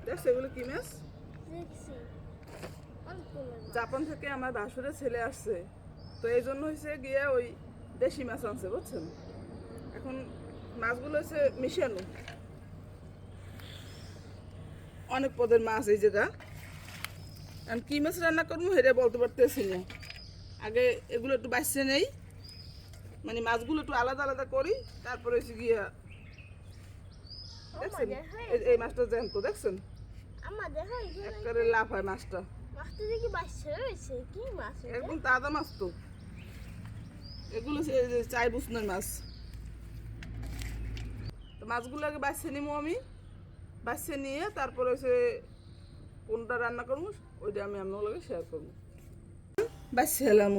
দেখছো এগুলো কি মাছ? জাপান থেকে আমার ভাসুরের ছেলে আসছে, তো এই জন্য হয়েছে গিয়ে ওই দেশি মাছ আনছে, বুঝছেন? এখন মাছগুলো হচ্ছে মিশানো, অনেক পদের মাছ এই জায়গা। আমি কি মাছ রান্না করবো হেরে বলতে পারতেছি না। আগে এগুলো একটু বাছিয়ে নেই, মানে মাছগুলো একটু আলাদা আলাদা করি, তারপরে হচ্ছে গিয়া দেখছেন এই মাছটা জ্যান্ত, দেখছেন একবারে লাভ হয় মাছটা, একদম তাজা মাছ। তো এগুলো চাই বুসনের মাছ। তো মাছগুলো আগে বাছিয়ে নিবো আমি, বাছিয়ে নিয়ে তারপরে হচ্ছে কোনটা রান্না করবো ওইটা আমি আপনার লগে শেয়ার করবো। বাছিয়ে এলাম,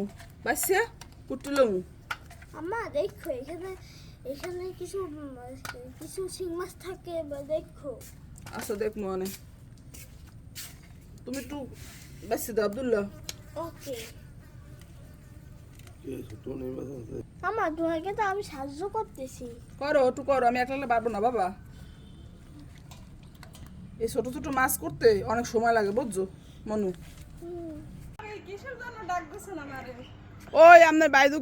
বাছিয়া কুটলাম। দেখো এখানে এখানে কিছু কিছু শিং মাছ থাকে, দেখো। আচ্ছা দেখবো অনেক, তুমি একটু বাছিয়ে দাও আব্দুল্লাহ। ওকে তোমাকে তো আমি সাহায্য করতেছি। করো একটু করো, আমি একলা পারবো না বাবা। এই ছোট ছোট মাছ করতে অনেক সময় লাগে, বুঝছো মনু? ওই আপনার বাইদু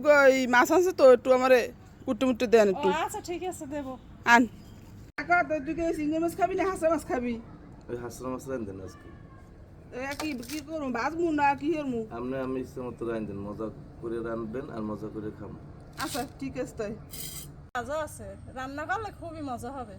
মাছ আছে তো, একটু আমারে কুটে মুটে দেন একটু। আচ্ছা ঠিক আছে দেবো। আন কাকা, তুই কি চিংড়ি মাছ খাবি না হাঁসা মাছ খাবি? ওই হাঁসের মাছ রান দেন আজকে। কি কি করবো, ভাজমু না কি করবো? আমি ইচ্ছে মতো রান দেন, মজা করে রানবেন আর মজা করে খাবো। আচ্ছা ঠিক আছে তাই। মজা আছে, রান্না করলে খুবই মজা হবে।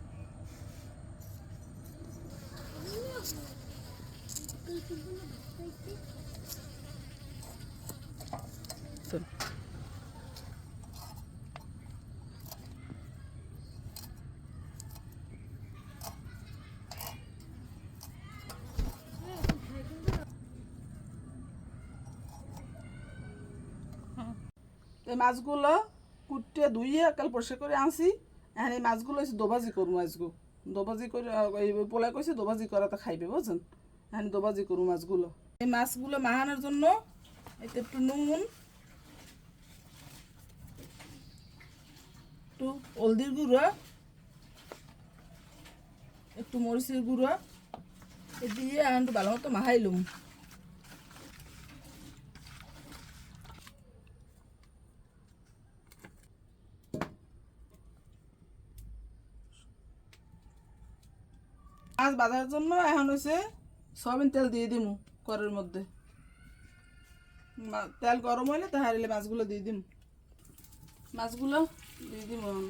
এই মাছগুলো কুটে ধুইয়ে কাল পরিষ্কার করে আনছি। এখন এই মাছগুলো হচ্ছে দোবাজি করবো, মাছগুলো দোবাজি করে এই পোলাই কইছে দোবাজি করাতে খাইবে, বুঝছেন? এখন দোবাজি করবো মাছগুলো। এই মাছগুলো মাহানোর জন্য এতে একটু নুন, একটু হলদির গুঁড়ো, একটু মরিচের গুঁড়ো দিয়ে এখন একটু ভালো মতো মাহাইলুম। মাছ বাঁধার জন্য এখন হচ্ছে সয়াবিন তেল দিয়ে দিম কড়াইয়ের মধ্যে। তেল গরম হইলে তাহলে মাছগুলো দিয়ে দিম, মাছগুলো দিয়ে দিম এখন।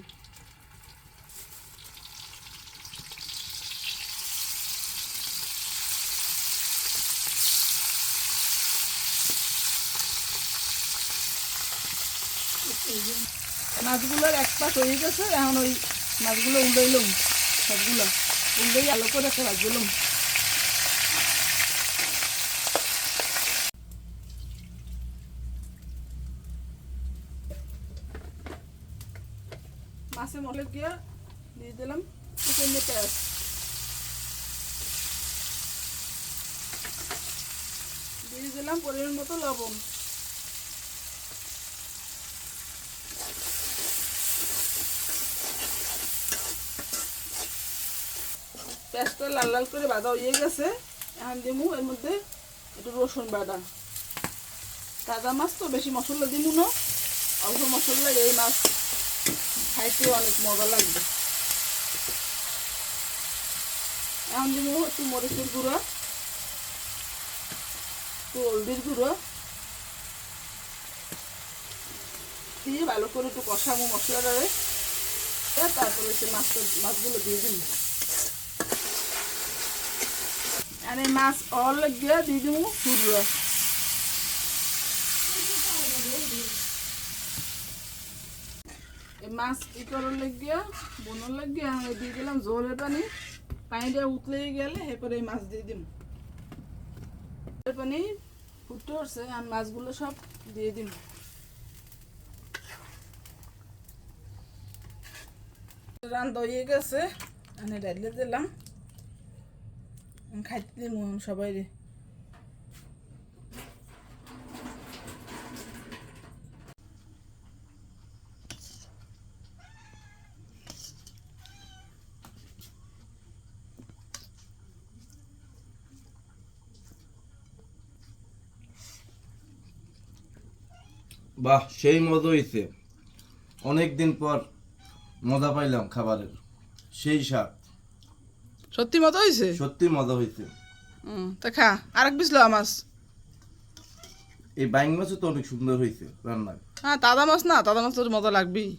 মাছগুলোর এক পাশ হয়ে গেছে, এখন ওই মাছগুলো উল্টাইলাম, সবগুলো উল্টাই আলো করে একটা ভাজলাম। মাছের মশলা দিয়ে দিয়ে দিলাম চিকেন পেঁয়াজ, দিয়ে দিলাম পরিমাণ মতো লবণ, পেঁয়াজটা লাল লাল করে বাঁধা হয়ে গেছে। এখন দিমু এর মধ্যে একটু রসুন বাটা। তাজা মাছ তো বেশি মশলা দিমু না, অল্প মশলা এই মাছ খাইতে অনেক মজা লাগবে। এখন দিমু একটু মরিচের গুঁড়ো, একটু হলদির গুঁড়ো দিয়ে ভালো করে একটু কষাবো মশলাটারে, তারপরে সে মাছগুলো দিয়ে দিন। আর এই মাছ অল লাগিয়ে দিয়ে দিব সূর্য। এই মাছ ই করার লাগিয়া বোনার লাগিয়া দিয়ে দিলাম জলের পানি, পানিটা উতলে গেলে এরপরে এই মাছ দিয়ে দিম। পানি ফুটতে উঠছে, আর মাছগুলো সব দিয়ে দিম। রান্না হয়ে গেছে, আমি ডাইলে দিলাম, খাইতে দিম সবাই রে। বাহ, সেই মজা হয়েছে। অনেক দিন পর মজা পাইলাম খাবারের, সেই স্বাদ, সত্যি মজা হয়েছে। সত্যি মজা হয়েছে। তা খা আরেক পিস লওয়া মাছ। এই বাইং মাছও তো অনেক সুন্দর হয়েছে রান্না। হ্যাঁ, তাজা মাছ না, তাজা মাছ তোর মজা লাগবেই।